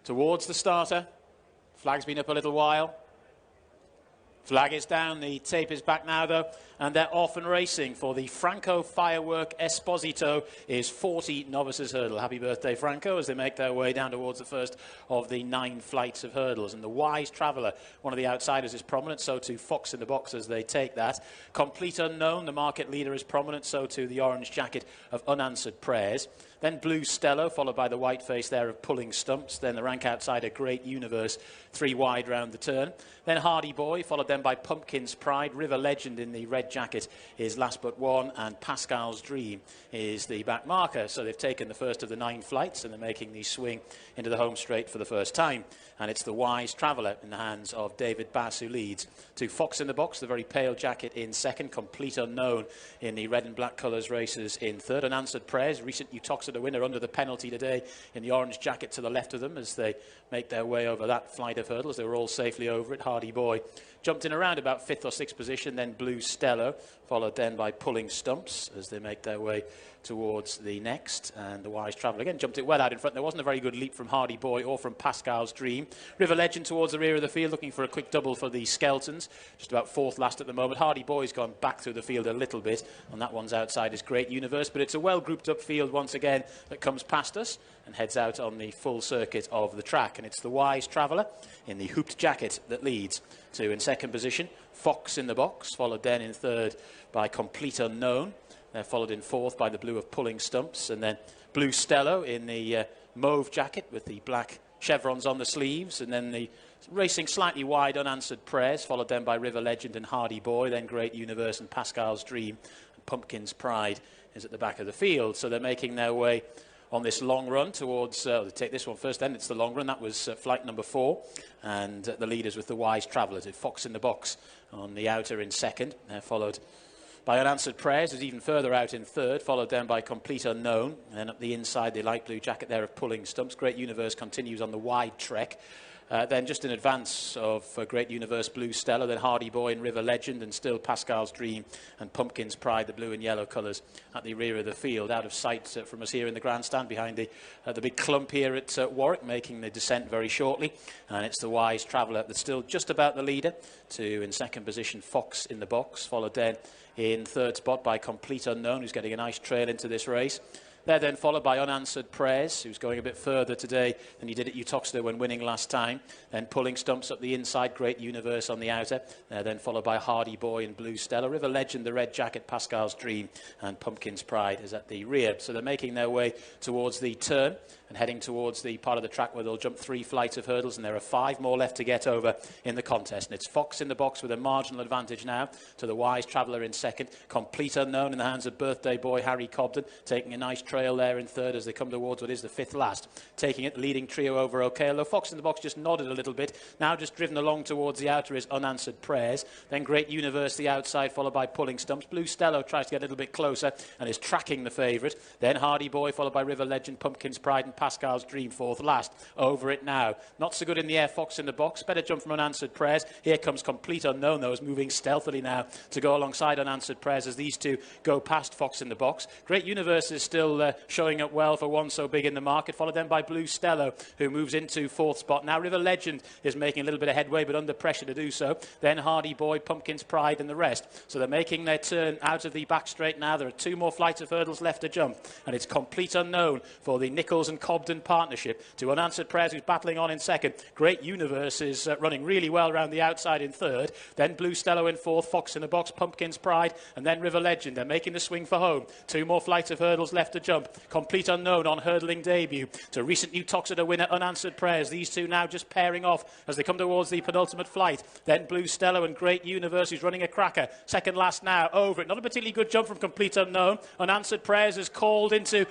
towards the starter. Flag's been up a little while. Flag is down, the tape is back now though, and they're off and racing for the Franco Firework Esposito is 40 novices hurdle. Happy birthday, Franco, as they make their way down towards the first of the 9 flights of hurdles. And the Wise Traveller, one of the outsiders, is prominent, so too Fox in the Box as they take that. Complete Unknown, the market leader, is prominent, so too the orange jacket of Unanswered Prayers. Then Blue Stello, followed by the white face there of Pulling Stumps. Then the rank outsider, Great Universe, 3 wide round the turn. Then Hardy Boy, followed then by Pumpkin's Pride. River Legend in the red jacket is last but one, and Pascal's Dream is the back marker. So they've taken the first of the 9 flights, and they're making the swing into the home straight for the first time. And it's the Wise Traveller in the hands of David Bass, who leads. To Fox in the Box, the very pale jacket, in second. Complete Unknown in the red and black colours races in third. Unanswered Prayers, recent Utoxeter winner, under the penalty today in the orange jacket to the left of them as they make their way over that flight of hurdles. They were all safely over it. Hardy Boy jumped in around about 5th or 6th position. Then Blue Stello, followed then by Pulling Stumps as they make their way towards the next. And the Wise Traveller again jumped it well out in front. There wasn't a very good leap from Hardy Boy or from Pascal's Dream. River Legend towards the rear of the field, looking for a quick double for the Skeltons. Just about 4th last at the moment. Hardy Boy's gone back through the field a little bit, and that one's outside is Great Universe. But it's a well grouped up field once again that comes past us and heads out on the full circuit of the track. And it's the Wise Traveller in the hooped jacket that leads. To in second position, Fox in the Box, followed then in third by Complete Unknown. They're followed in 4th by the blue of Pulling Stumps, and then Blue Stello in the mauve jacket with the black chevrons on the sleeves, and then the racing slightly wide Unanswered Prayers, followed then by River Legend and Hardy Boy, then Great Universe and Pascal's Dream, and Pumpkin's Pride is at the back of the field. So they're making their way on this long run towards, they take this one first, then it's the long run. That was flight number 4, and the leaders with the Wise Traveller. Fox in the Box on the outer in second. They're followed by Unanswered Prayers, who's even further out in third, followed then by Complete Unknown. And then up the inside, the light blue jacket there of Pulling Stumps. Great Universe continues on the wide trek. Then just in advance of Great Universe, Blue Stello, then Hardy Boy and River Legend, and still Pascal's Dream and Pumpkin's Pride, the blue and yellow colours at the rear of the field, out of sight from us here in the grandstand behind the big clump here at Warwick, making the descent very shortly. And it's the Wise Traveller that's still just about the leader. To in second position, Fox in the Box, followed then in third spot by Complete Unknown, who's getting a nice trail into this race. They're then followed by Unanswered Prayers, who's going a bit further today than he did at Utoxeter when winning last time. Then Pulling Stumps up the inside, Great Universe on the outer. They're then followed by Hardy Boy and Blue Stello. River Legend, the red jacket, Pascal's Dream, and Pumpkin's Pride is at the rear. So they're making their way towards the turn and heading towards the part of the track where they'll jump 3 flights of hurdles, and there are 5 more left to get over in the contest. And it's Fox in the Box with a marginal advantage now to the Wise Traveller in second. Complete Unknown in the hands of birthday boy Harry Cobden, taking a nice trail there in third as they come towards what is the 5th last. Taking it, leading trio over OK. Although Fox in the Box just nodded a little bit. Now just driven along towards the outer is Unanswered Prayers. Then Great Universe the outside, followed by Pulling Stumps. Blue Stello tries to get a little bit closer and is tracking the favourite. Then Hardy Boy, followed by River Legend, Pumpkin's Pride and Pascal's Dream, 4th last. Over it now. Not so good in the air, Fox in the Box. Better jump from Unanswered Prayers. Here comes Complete Unknown, though, is moving stealthily now to go alongside Unanswered Prayers as these two go past Fox in the Box. Great Universe is still showing up well for one so big in the market, followed then by Blue Stello, who moves into 4th spot. Now River Legend is making a little bit of headway, but under pressure to do so. Then Hardy Boy, Pumpkin's Pride and the rest. So they're making their turn out of the back straight now. There are 2 more flights of hurdles left to jump, and it's Complete Unknown for the Nichols and Cobden partnership. To Unanswered Prayers, who's battling on in second. Great Universe is running really well around the outside in third. Then Blue Stello in 4th, Fox in the Box, Pumpkin's Pride, and then River Legend. They're making the swing for home. 2 more flights of hurdles left to jump. Complete Unknown on hurdling debut. To recent Utoxeter winner Unanswered Prayers. These two now just pairing off as they come towards the penultimate flight. Then Blue Stello and Great Universe, who's running a cracker. Second last now, over it. Not a particularly good jump from Complete Unknown. Unanswered Prayers is called into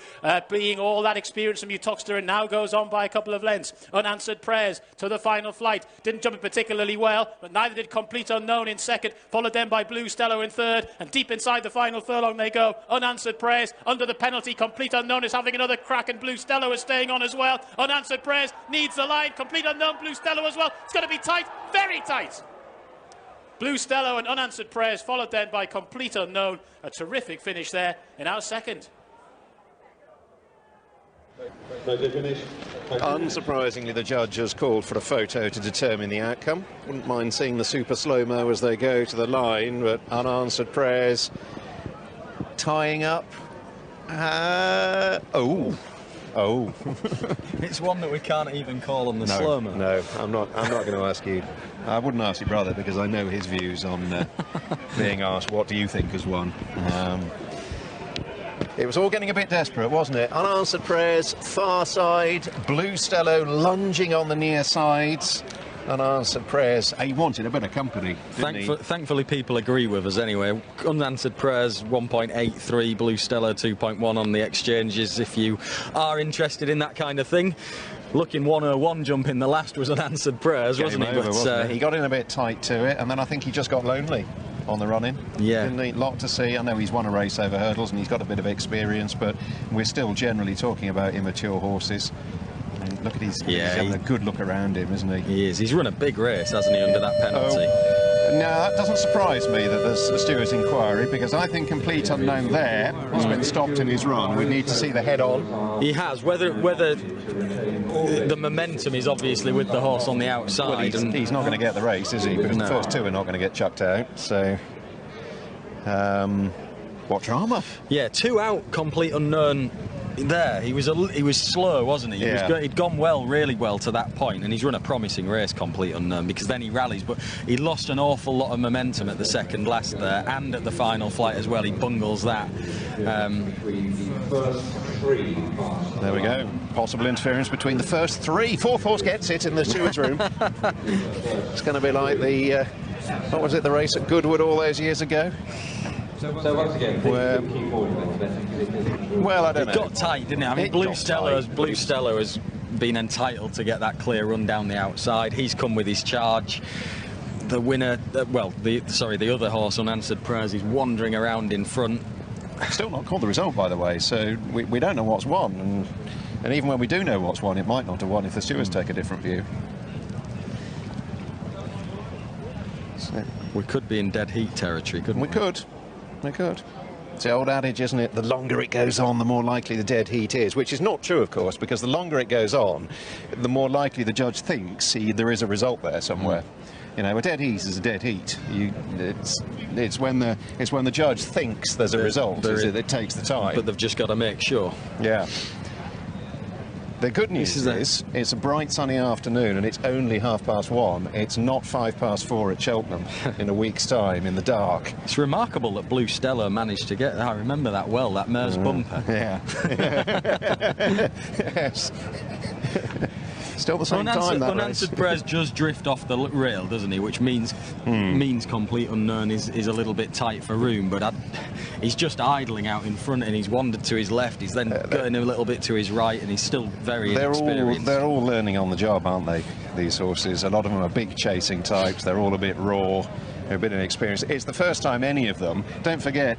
being all that experience from Utoxeter and now goes on by a couple of lengths. Unanswered Prayers to the final flight. Didn't jump it particularly well, but neither did Complete Unknown in second, followed then by Blue Stello in third, and deep inside the final furlong they go. Unanswered Prayers under the penalty. Complete Unknown is having another crack, and Blue Stello is staying on as well. Unanswered Prayers needs the line. Complete Unknown, Blue Stello as well. It's going to be tight, very tight. Blue Stello and Unanswered Prayers, followed then by Complete Unknown. A terrific finish there in our second. Unsurprisingly, the judge has called for a photo to determine the outcome. Wouldn't mind seeing the super slow-mo as they go to the line, but unanswered prayers tying up. Oh. It's one that we can't even call on the slow-mo. No, I'm not going to ask you. I wouldn't ask your brother because I know his views on being asked what do you think has won. It was all getting a bit desperate, wasn't it? Unanswered prayers, far side, blue Stello lunging on the near sides. Unanswered prayers. He wanted a bit of company, didn't he? Thankfully, people agree with us anyway. Unanswered prayers 1.83, blue Stello 2.1 on the exchanges. If you are interested in that kind of thing. Looking 101 jump in the last was unanswered prayers, wasn't he? Wasn't he? He got in a bit tight to it, and then I think he just got lonely on the run-in. Yeah. Didn't he? Lot to see. I know he's won a race over hurdles and he's got a bit of experience, but we're still generally talking about immature horses. And look at he's having a good look around him, isn't he? He is. He's run a big race, hasn't he, under that penalty? No, that doesn't surprise me that there's a steward's inquiry, because I think Complete Unknown there has been stopped in his run. We need to see the head on. He has. Whether the momentum is obviously with the horse on the outside. Well, he's not going to get the race, is he? Because the first two are not going to get chucked out. So, what drama? Yeah, 2 out, Complete Unknown. There, he was slow, wasn't he? Yeah. He'd gone really well to that point, and he's run a promising race, Complete Unknown, because then he rallies, but he lost an awful lot of momentum at the second last there, and at the final flight as well. He bungles that. There we go. Possible interference between the first 3. Fourth horse gets it in the steward's room. It's going to be like the what was it? The race at Goodwood all those years ago. So once again, well, I don't know. It got tight, didn't it? I mean, Blue Stello has been entitled to get that clear run down the outside. He's come with his charge. The winner, the other horse, Unanswered Prayers, is wandering around in front. Still not called the result, by the way, so we don't know what's won. And even when we do know what's won, it might not have won if the stewards take a different view. So we could be in dead heat territory, couldn't we? We could. It's the old adage, isn't it? The longer it goes on, the more likely the dead heat is, which is not true, of course, because the longer it goes on, the more likely the judge thinks there is a result there somewhere. You know, a dead heat is a dead heat. It's when the judge thinks there's a result. It takes the time. But they've just got to make sure. Yeah. The good news is it's a bright sunny afternoon and it's only 1:30. It's not 4:05 at Cheltenham in a week's time in the dark. It's remarkable that Blue Stello managed to get. I remember that well, that mare's bumper. Yeah. Yes. Still the same time, that Unanswered Prayers does drift off the rail, doesn't he? Which means Complete Unknown is a little bit tight for room, but he's just idling out in front, and he's wandered to his left. He's then going a little bit to his right, and he's still very inexperienced. They're all learning on the job, aren't they, these horses? A lot of them are big chasing types. They're all a bit raw, they're a bit inexperienced. It's the first time any of them, don't forget,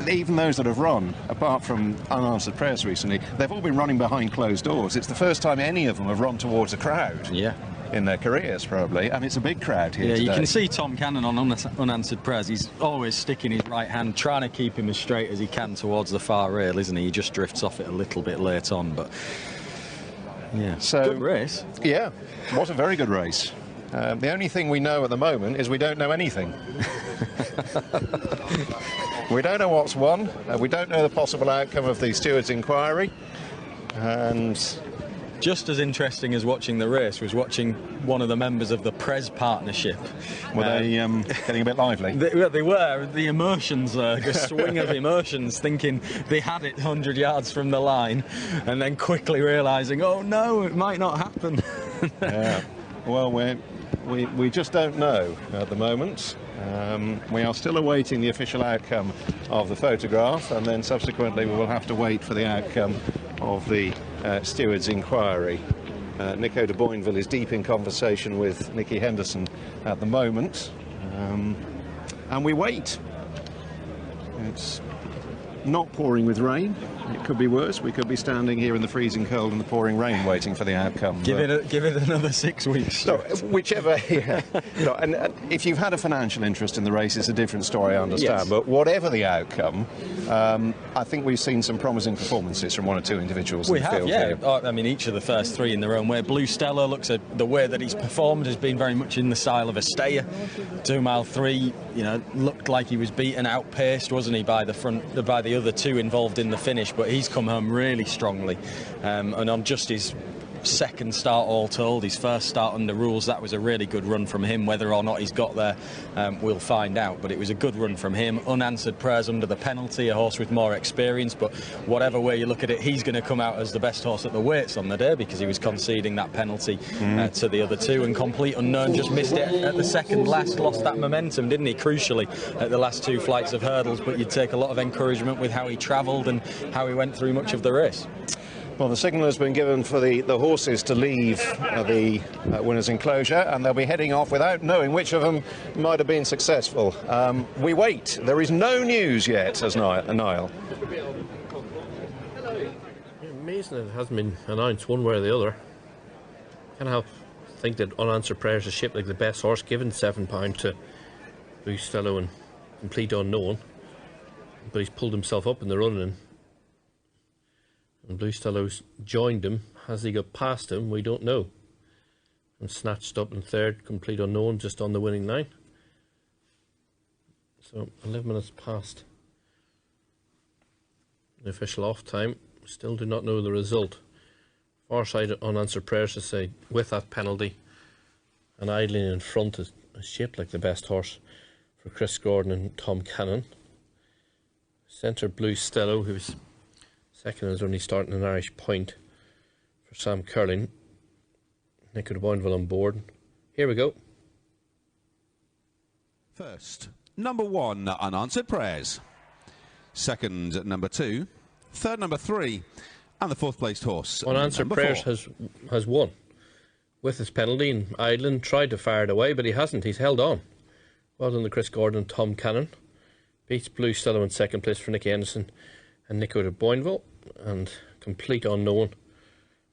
even those that have run, apart from Unanswered Prayers recently, they've all been running behind closed doors. It's the first time any of them have run towards a crowd. Yeah. In their careers, probably, and it's a big crowd here today. You can see Tom Cannon on Unanswered Prayers. He's always sticking his right hand, trying to keep him as straight as he can towards the far rail, isn't he? He just drifts off it a little bit late on, but yeah, so good race. Yeah, what a very good race. The only thing we know at the moment is we don't know anything. We don't know what's won. We don't know the possible outcome of the steward's inquiry, and just as interesting as watching the race was watching one of the members of the Prez partnership. Were they getting a bit lively? They were. The emotions, a swing of emotions, thinking they had it 100 yards from the line, and then quickly realising, oh no, it might not happen. Yeah. Well, we just don't know at the moment. We are still awaiting the official outcome of the photograph, and then subsequently we will have to wait for the outcome of the steward's inquiry. Nico de Boinville is deep in conversation with Nicky Henderson at the moment, and we wait. not pouring with rain. It could be worse. We could be standing here in the freezing cold and the pouring rain waiting for the outcome. Give it another 6 weeks. So, whichever. Yeah. And if you've had a financial interest in the race, it's a different story, I understand. Yes. But whatever the outcome, I think we've seen some promising performances from one or two individuals in the field. Yeah. Here. I mean, each of the first three in their own way. Blue Stello looks at the way that he's performed has been very much in the style of a stayer. 2 mile 3, looked like he was beaten, outpaced, wasn't he, by the other two involved in the finish, but he's come home really strongly, and on just his second start all told, his first start under rules, that was a really good run from him. Whether or not he's got there, we'll find out, but it was a good run from him. Unanswered prayers under the penalty, a horse with more experience, but whatever way you look at it, he's going to come out as the best horse at the weights on the day because he was conceding that penalty to the other two. And Complete Unknown just missed it at the second last, lost that momentum, didn't he, crucially at the last 2 flights of hurdles, but you'd take a lot of encouragement with how he travelled and how he went through much of the race. Well, the signal has been given for the horses to leave the winner's enclosure, and they'll be heading off without knowing which of them might have been successful. We wait. There is no news yet, says Niall. Amazing that it hasn't been announced one way or the other. Can't help think that Unanswered Prayers is shaped like the best horse, given £7 to Blue Stello and Complete Unknown, but he's pulled himself up in the running. And Blue Stello's joined him. Has he got past him? We don't know. And snatched up in third, Complete Unknown, just on the winning line. So 11 minutes past the official off time. Still do not know the result. Far side Unanswered Prayers to say, with that penalty, and idling in front is shaped like the best horse for Chris Gordon and Tom Cannon. Centre Blue Stello, who's second, is only starting an Irish point for Sam Curling. Nico de Boinville on board. Here we go. First, number 1, Unanswered Prayers. Second, number 2. Third, number 3. And the 4th placed horse, Unanswered Prayers has won with his penalty, and Idlin tried to fire it away, but he hasn't. He's held on. Well done to Chris Gordon and Tom Cannon. Beats Blue Stello in second place for Nicky Anderson and Nico de Boinville, and Complete Unknown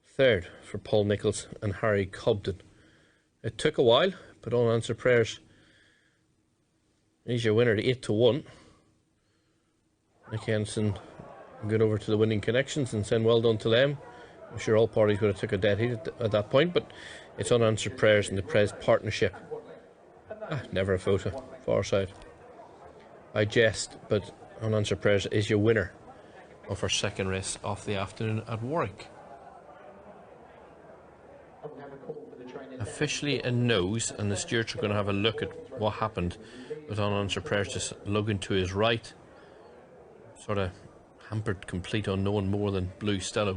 third for Paul Nichols and Harry Cobden. It took a while, but Unanswered Prayers is your winner at 8-1. Nicky Anderson going over to the winning connections and saying well done to them. I'm sure all parties would have took a dead heat at that point, but it's Unanswered Prayers and the Prez partnership. Never a photo, far side. I jest, but Unanswered Prayers is your winner of our second race of the afternoon at Warwick. Officially a nose, and the stewards are going to have a look at what happened with Unanswered Prayers just looking to his right. Sort of hampered Complete Unknown more than Blue Stello, but